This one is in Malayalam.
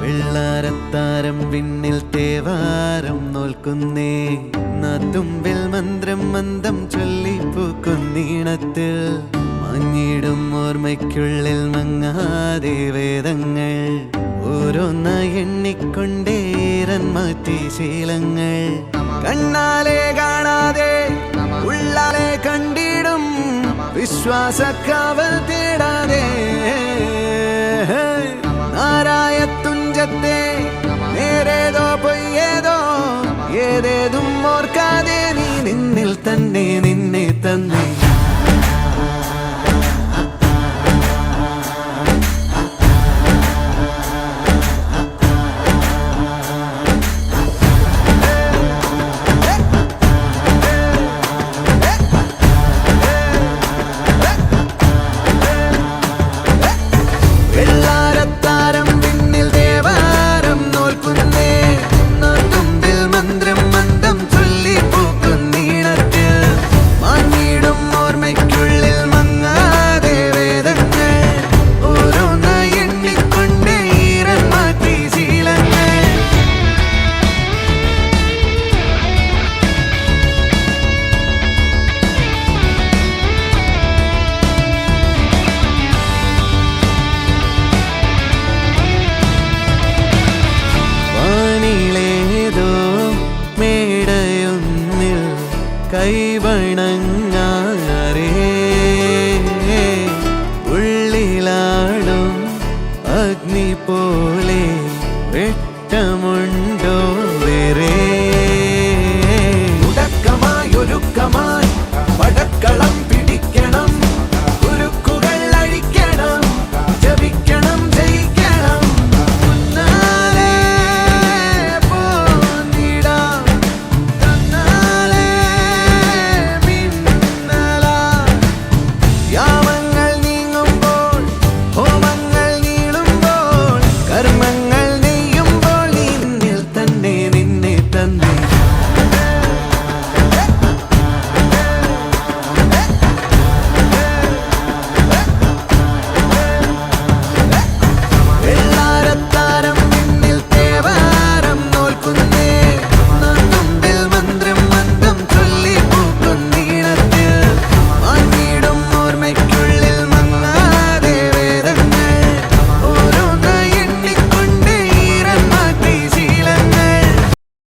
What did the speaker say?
വെള്ളാരത്താരം വിണ്ണിൽ തേവാരം നോൽക്കുന്നേ നാത്തുമ്പിൽ മന്ത്രം മന്ദം ചൊല്ലിപ്പൂക്കുന്നീണത്തിൽ മങ്ങിടും ഓർമ്മയ്ക്കുള്ളിൽ മങ്ങാതെ വേദങ്ങൾ ഓരോന്നായി എണ്ണിക്കൊണ്ടേരൻ മാറ്റി ശീലങ്ങൾ കണ്ണാലെ കാണാതെ ഉള്ളാലെ കണ്ടിടും വിശ്വാസക്കാവൽ തേടാതെ നാരായ തുഞ്ചത്തെ നേരേതോ പൊയ്യേതോ ഏതേതും ഓർക്കാതെ നീ നിന്നിൽ തന്നെ നിന്നെ തന്നെ കൈവണങ്ങാരേ ഉള്ളിലാടും അഗ്നി പോലെ വെട്ടമുണ്ട്